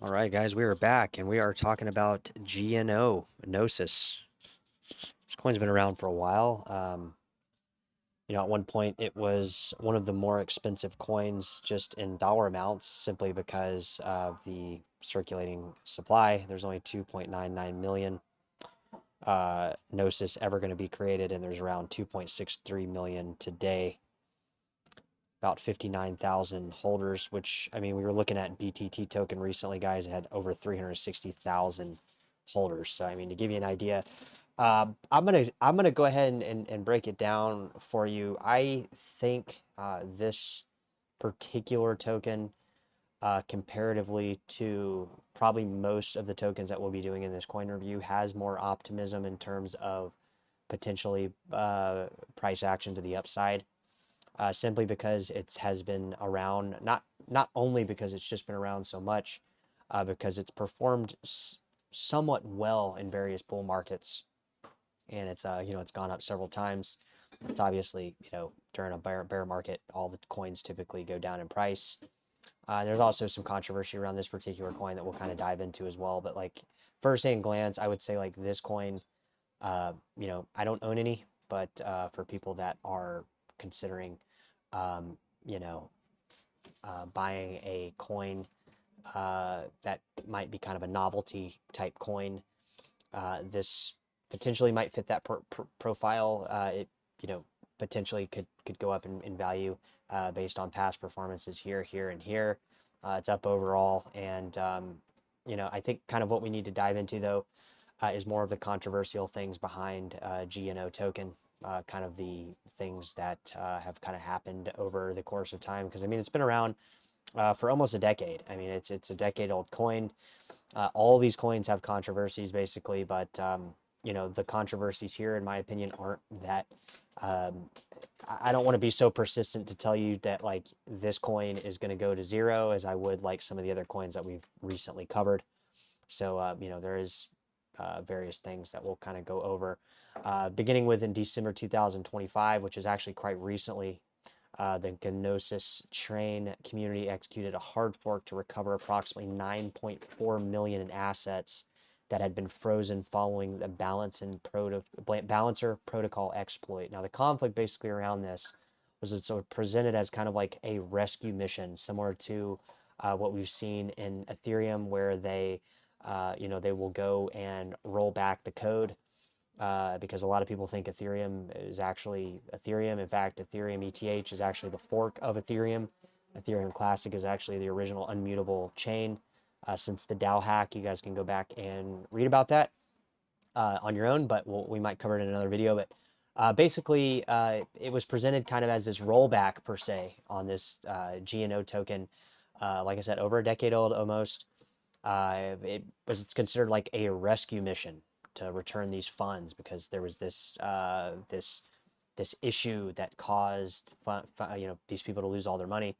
All right, guys, we are back and we are talking about Gnosis. This coin's been around for a while. At one point it was one of the more expensive coins just in dollar amounts simply because of the circulating supply. There's only 2.99 million Gnosis ever going to be created, and there's around 2.63 million today. About 59,000 holders, which, I mean, we were looking at BTT token recently, guys. It had over 360,000 holders. So, I mean, to give you an idea, I'm gonna go ahead and break it down for you. I think this particular token, comparatively to probably most of the tokens that we'll be doing in this coin review, has more optimism in terms of potentially price action to the upside. Simply because it has been around, not only because it's just been around so much, because it's performed somewhat well in various bull markets, and it's gone up several times. It's obviously, during a bear market, all the coins typically go down in price. There's also some controversy around this particular coin that we'll kind of dive into as well. But like first hand glance, I would say like this coin, I don't own any, but for people that are considering, um, you know, buying a coin that might be kind of a novelty type coin, this potentially might fit that profile. It, potentially could go up in value based on past performances here, and here. It's up overall, and I think kind of what we need to dive into though is more of the controversial things behind GNO token, kind of the things that have kind of happened over the course of time. Because I mean, it's been around for almost a decade. I mean, it's a decade old coin. All these coins have controversies basically, but the controversies here, in my opinion, aren't that. Um, I don't want to be so persistent to tell you that like this coin is going to go to zero as I would like some of the other coins that we've recently covered. So, there is various things that we'll kind of go over. Beginning with in December 2025, which is actually quite recently, the Gnosis train community executed a hard fork to recover approximately 9.4 million in assets that had been frozen following the balancer protocol exploit. Now, the conflict basically around this was it's presented as kind of like a rescue mission, similar to what we've seen in Ethereum, where they will go and roll back the code because a lot of people think Ethereum is actually Ethereum. In fact, Ethereum ETH is actually the fork of Ethereum. Ethereum Classic is actually the original unmutable chain. Since the DAO hack, you guys can go back and read about that on your own, but we might cover it in another video. But basically, it was presented kind of as this rollback per se on this GNO token. Like I said, over a decade old almost. It was considered like a rescue mission to return these funds because there was this issue that caused these people to lose all their money.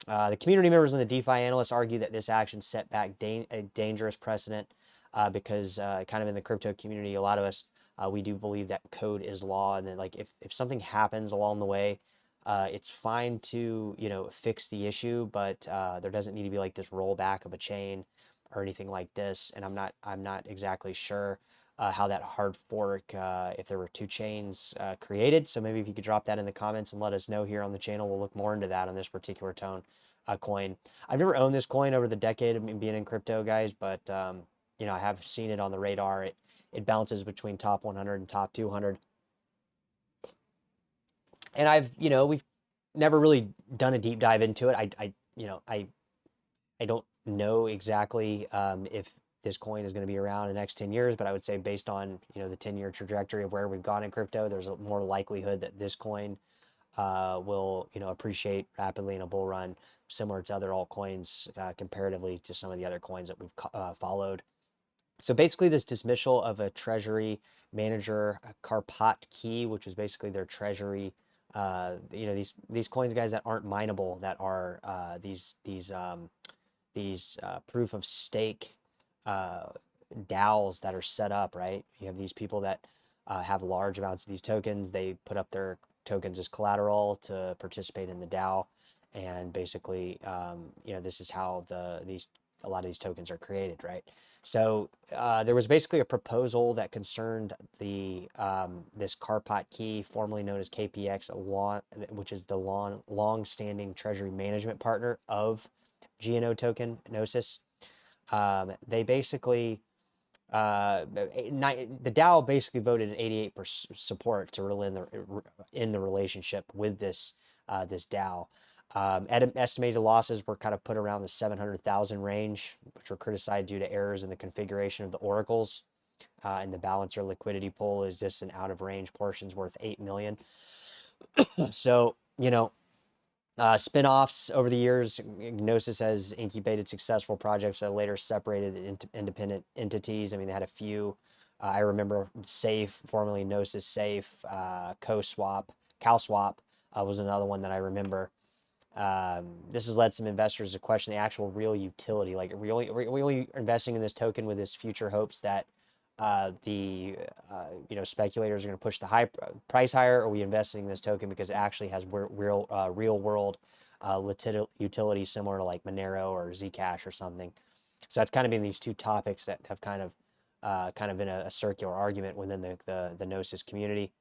The community members and the DeFi analysts argue that this action set back a dangerous precedent because kind of in the crypto community, a lot of us we do believe that code is law, and then like if something happens along the way, it's fine to fix the issue, but there doesn't need to be like this rollback of a chain or anything like this. And I'm not exactly sure how that hard fork, if there were two chains created. So maybe if you could drop that in the comments and let us know here on the channel, we'll look more into that on this particular coin. I've never owned this coin over the decade of being in crypto, guys, but I have seen it on the radar. It bounces between top 100 and top 200. And we've never really done a deep dive into it. I don't know exactly if this coin is going to be around in the next 10 years, but I would say based on, the 10-year trajectory of where we've gone in crypto, there's a more likelihood that this coin will, appreciate rapidly in a bull run, similar to other altcoins comparatively to some of the other coins that we've followed. So basically this dismissal of a treasury manager, Karpatkey, which was basically their treasury, these coins, guys, that aren't mineable, that are these proof of stake DAOs that are set up, right? You have these people that have large amounts of these tokens. They put up their tokens as collateral to participate in the DAO. And basically, this is how these a lot of these tokens are created, right? So there was basically a proposal that concerned the this Karpatkey, formerly known as KPX, which is the long-standing treasury management partner of GNO token Gnosis. They basically the DAO basically voted an 88% support to really in the relationship with this this DAO. Estimated losses were kind of put around the 700,000 range, which were criticized due to errors in the configuration of the oracles. And the balancer liquidity pool is just an out of range portions worth 8 million. So, you know, spin-offs over the years, Gnosis has incubated successful projects that later separated into independent entities. I mean, they had a few. I remember Safe, formerly Gnosis Safe, CoSwap, CalSwap was another one that I remember. This has led some investors to question the actual real utility. Like, are we only investing in this token with this future hopes that you know, speculators are going to push the price higher? Or are we investing in this token because it actually has real world utility similar to like Monero or Zcash or something? So that's kind of been these two topics that have kind of been a circular argument within the Gnosis community.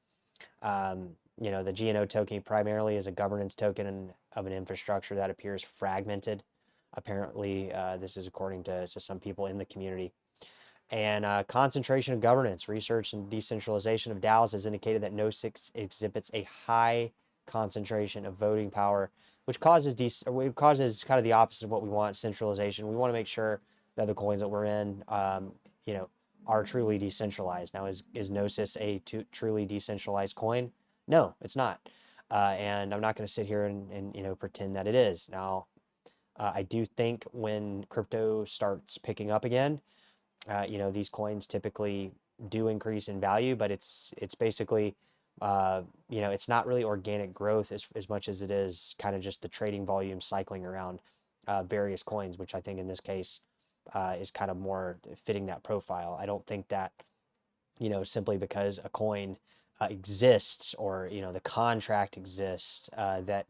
You know, the GNO token primarily is a governance token of an infrastructure that appears fragmented. Apparently, this is according to some people in the community. And concentration of governance, research and decentralization of DAOs has indicated that Gnosis exhibits a high concentration of voting power, which causes kind of the opposite of what we want, centralization. We want to make sure that the coins that we're in, you know, are truly decentralized. Now, is Gnosis a truly decentralized coin? No, it's not. And I'm not going to sit here and you know, pretend that it is. Now, I do think when crypto starts picking up again, you know, these coins typically do increase in value, but it's basically, you know, it's not really organic growth as much as it is kind of just the trading volume cycling around various coins, which I think in this case is kind of more fitting that profile. I don't think that, you know, simply because a coin exists or, you know, the contract exists, that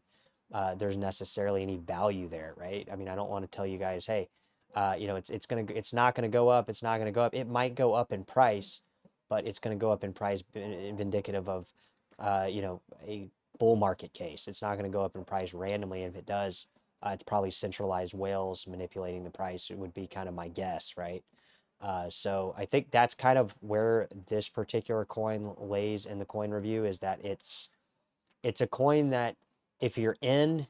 there's necessarily any value there, right? I mean, I don't want to tell you guys, hey, you know, it's not gonna go up. It's not gonna go up. It might go up in price, but it's gonna go up in price indicative of, you know, a bull market case. It's not gonna go up in price randomly. And if it does, it's probably centralized whales manipulating the price. It would be kind of my guess, right? So I think that's kind of where this particular coin lays in the coin review, is that it's a coin that if you're in,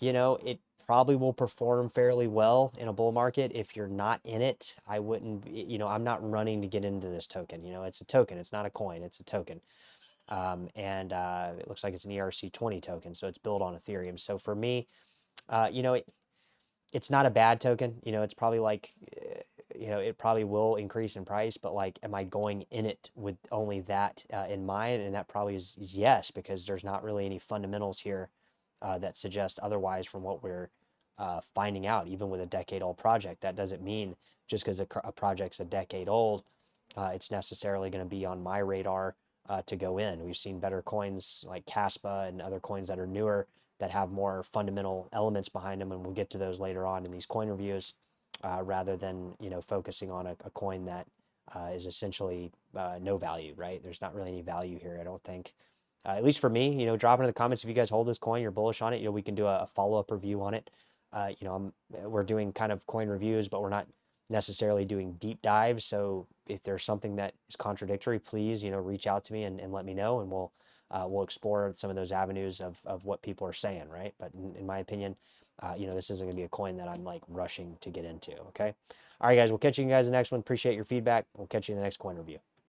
you know, it probably will perform fairly well in a bull market. If you're not in it, I wouldn't, you know, I'm not running to get into this token. You know, it's a token. It's not a coin. It's a token. And it looks like it's an ERC20 token. So it's built on Ethereum. So for me, you know, it's not a bad token. You know, it's probably like, you know, it probably will increase in price, but like, am I going in it with only that in mind? And that probably is yes, because there's not really any fundamentals here that suggest otherwise from what we're finding out, even with a decade-old project. That doesn't mean just because a project's a decade old, it's necessarily going to be on my radar to go in. We've seen better coins like Caspa and other coins that are newer that have more fundamental elements behind them, and we'll get to those later on in these coin reviews, rather than, you know, focusing on a coin that is essentially no value, right? There's not really any value here, I don't think. At least for me, you know, drop into the comments if you guys hold this coin, you're bullish on it. You know, we can do a follow-up review on it. You know, we're doing kind of coin reviews, but we're not necessarily doing deep dives. So if there's something that is contradictory, please, you know, reach out to me and let me know, and we'll explore some of those avenues of what people are saying, right? But in my opinion, you know, this isn't going to be a coin that I'm like rushing to get into. Okay. All right, guys, we'll catch you guys in the next one. Appreciate your feedback. We'll catch you in the next coin review.